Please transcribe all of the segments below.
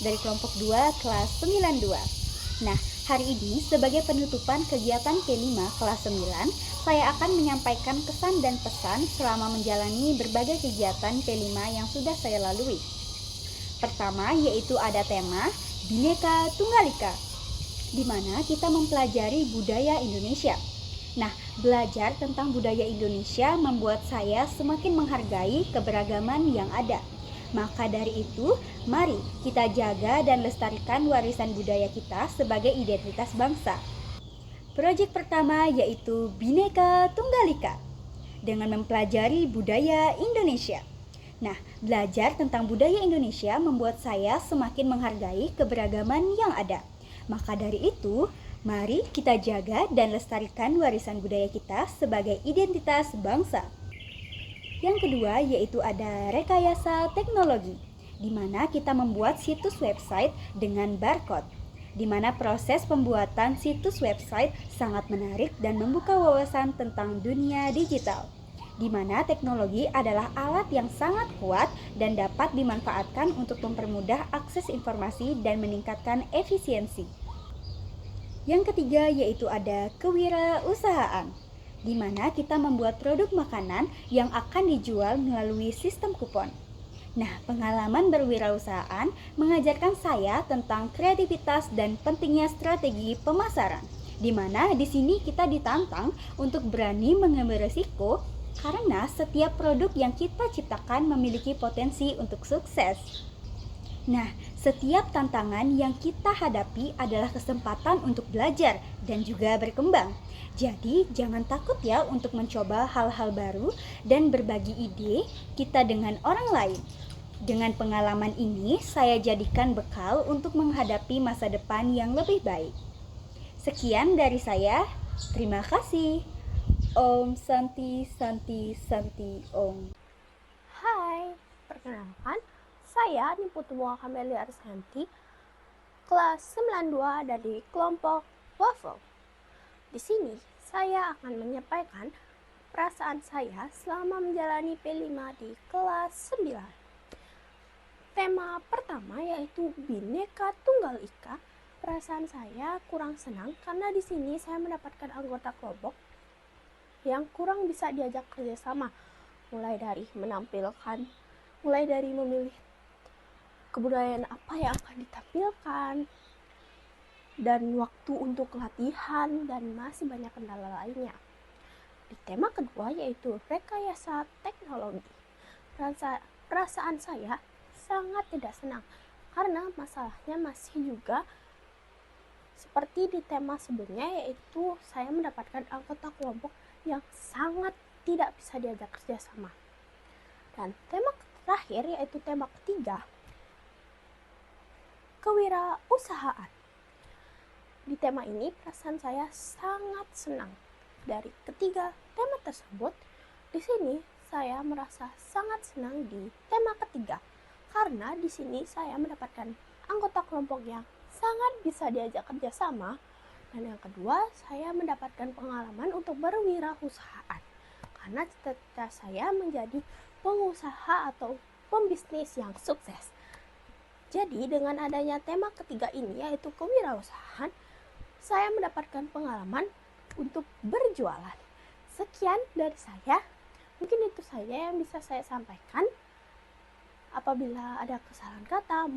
dari kelompok 2 kelas 92. Nah, hari ini sebagai penutupan kegiatan P5 kelas 9, saya akan menyampaikan kesan dan pesan selama menjalani berbagai kegiatan P5 yang sudah saya lalui. Pertama yaitu ada tema Bhinneka Tunggal Ika, di mana kita mempelajari budaya Indonesia. Nah, belajar tentang budaya Indonesia membuat saya semakin menghargai keberagaman yang ada. Maka dari itu, mari kita jaga dan lestarikan warisan budaya kita sebagai identitas bangsa. Proyek pertama yaitu Bhinneka Tunggal Ika, dengan mempelajari budaya Indonesia. Nah, belajar tentang budaya Indonesia membuat saya semakin menghargai keberagaman yang ada. Maka dari itu, mari kita jaga dan lestarikan warisan budaya kita sebagai identitas bangsa. Yang kedua yaitu ada rekayasa teknologi, di mana kita membuat situs website dengan barcode, di mana proses pembuatan situs website sangat menarik dan membuka wawasan tentang dunia digital, di mana teknologi adalah alat yang sangat kuat dan dapat dimanfaatkan untuk mempermudah akses informasi dan meningkatkan efisiensi. Yang ketiga yaitu ada kewirausahaan, di mana kita membuat produk makanan yang akan dijual melalui sistem kupon. Nah, pengalaman berwirausahaan mengajarkan saya tentang kreativitas dan pentingnya strategi pemasaran, di mana di sini kita ditantang untuk berani mengambil risiko karena setiap produk yang kita ciptakan memiliki potensi untuk sukses. Nah, setiap tantangan yang kita hadapi adalah kesempatan untuk belajar dan juga berkembang. Jadi, jangan takut ya untuk mencoba hal-hal baru dan berbagi ide kita dengan orang lain. Dengan pengalaman ini, saya jadikan bekal untuk menghadapi masa depan yang lebih baik. Sekian dari saya. Terima kasih. Om Santi Santi Santi Om. Hai, perkenalkan, saya Niputumwa Kamelia Arishanti, kelas 92 dari kelompok Waffle. Di sini, saya akan menyampaikan perasaan saya selama menjalani P5 di kelas 9. Tema pertama yaitu Bhinneka Tunggal Ika. Perasaan saya kurang senang karena di sini saya mendapatkan anggota kelompok yang kurang bisa diajak kerjasama, mulai dari memilih kebudayaan apa yang akan ditampilkan, dan waktu untuk latihan, dan masih banyak kendala lainnya. Di tema kedua yaitu rekayasa teknologi. Perasaan saya sangat tidak senang karena masalahnya masih juga seperti di tema sebelumnya, yaitu saya mendapatkan anggota kelompok yang sangat tidak bisa diajak kerjasama. Dan tema terakhir yaitu tema ketiga, kewirausahaan. Di tema ini perasaan saya sangat senang. Dari ketiga tema tersebut, di sini saya merasa sangat senang di tema ketiga karena di sini saya mendapatkan anggota kelompok yang sangat bisa diajak kerjasama, dan yang kedua saya mendapatkan pengalaman untuk berwirausahaan karena cita-cita saya menjadi pengusaha atau pembisnis yang sukses. Jadi dengan adanya tema ketiga ini yaitu kewirausahaan, saya mendapatkan pengalaman untuk berjualan. Sekian dari saya. Mungkin itu saja yang bisa saya sampaikan. Apabila ada kesalahan kata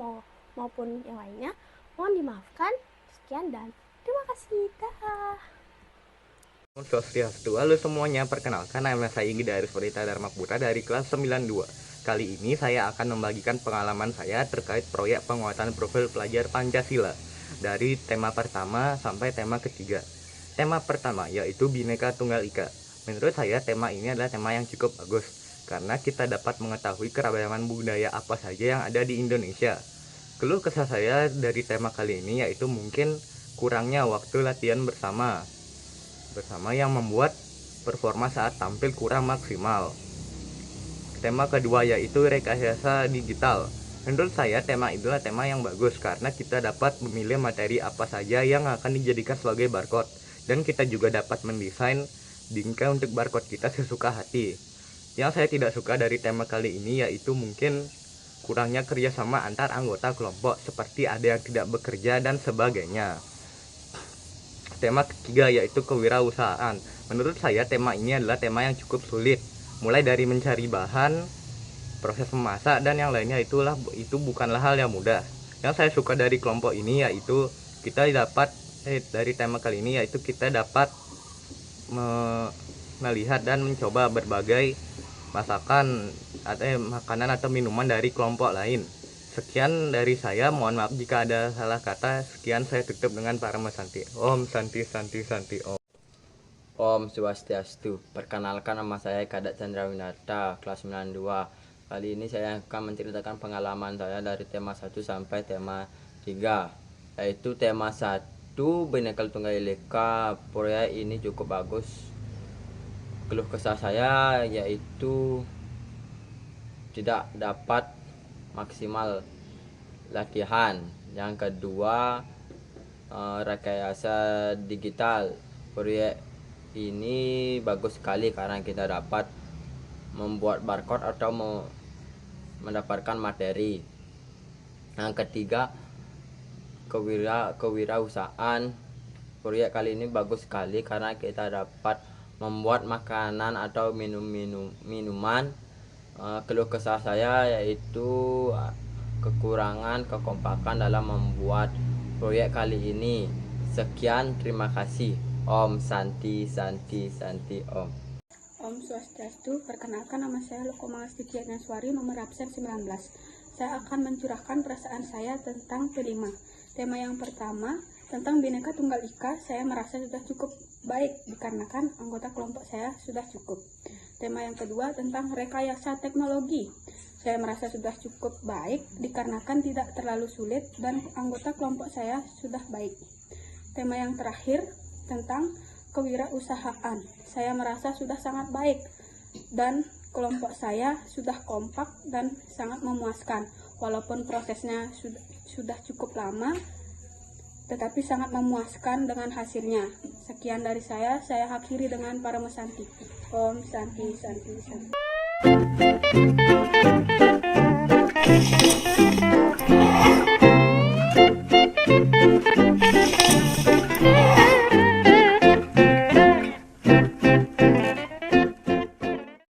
maupun yang lainnya, mohon dimaafkan. Sekian dan terima kasih. Dah. Swastiastu, halo semuanya, perkenalkan nama saya Inggida Ariswarita Dharmaputra dari kelas 92. Kali ini saya akan membagikan pengalaman saya terkait proyek penguatan profil pelajar Pancasila dari tema pertama sampai tema ketiga. Tema pertama yaitu Bhinneka Tunggal Ika. Menurut saya tema ini adalah tema yang cukup bagus karena kita dapat mengetahui keragaman budaya apa saja yang ada di Indonesia. Keluh kesah saya dari tema kali ini yaitu mungkin kurangnya waktu latihan bersama yang membuat performa saat tampil kurang maksimal. Tema kedua yaitu rekayasa digital. Menurut saya tema itulah tema yang bagus karena kita dapat memilih materi apa saja yang akan dijadikan sebagai barcode, dan kita juga dapat mendesain bingkai untuk barcode kita sesuka hati. Yang saya tidak suka dari tema kali ini yaitu mungkin kurangnya kerjasama antar anggota kelompok seperti ada yang tidak bekerja dan sebagainya. Tema ketiga yaitu kewirausahaan. Menurut saya tema ini adalah tema yang cukup sulit, mulai dari mencari bahan, proses memasak, dan yang lainnya itu bukanlah hal yang mudah. Yang saya suka dari kelompok ini yaitu kita dapat dari tema kali ini yaitu kita dapat melihat dan mencoba berbagai masakan atau makanan atau minuman dari kelompok lain. Sekian dari saya, mohon maaf jika ada salah kata. Sekian, saya tutup dengan Parama Santi. Om Santi Santi Santi Om. Om Swastiastu. Perkenalkan, nama saya Kadek Chandra Winata, kelas 92. Kali ini saya akan menceritakan pengalaman saya dari tema 1 sampai tema 3. Yaitu tema 1, Bhinneka Tunggal Ika. Proyek ini cukup bagus. Keluh kesah saya yaitu tidak dapat maksimal latihan. Yang kedua, rekayasa digital. Proyek ini bagus sekali karena kita dapat membuat barcode atau mendapatkan materi. Yang ketiga, kewirausahaan. Proyek kali ini bagus sekali karena kita dapat membuat makanan atau minuman. Keluh kesah saya yaitu kekurangan kekompakan dalam membuat proyek kali ini. Sekian, terima kasih. Om Santi Santi Santi Om. Om Swastiastu. Perkenalkan, nama saya Lukomangas Dikianaswari, nomor absen 19. Saya akan mencurahkan perasaan saya tentang P5. Tema yang pertama tentang Bhinneka Tunggal Ika, saya merasa sudah cukup baik dikarenakan anggota kelompok saya sudah cukup. Tema yang kedua tentang rekayasa teknologi, saya merasa sudah cukup baik dikarenakan tidak terlalu sulit dan anggota kelompok saya sudah baik. Tema yang terakhir tentang kewirausahaan, saya merasa sudah sangat baik dan kelompok saya sudah kompak dan sangat memuaskan. Walaupun prosesnya sudah cukup lama, tetapi sangat memuaskan dengan hasilnya. Sekian dari saya akhiri dengan Parama Santi. Om Santi Santi Santi.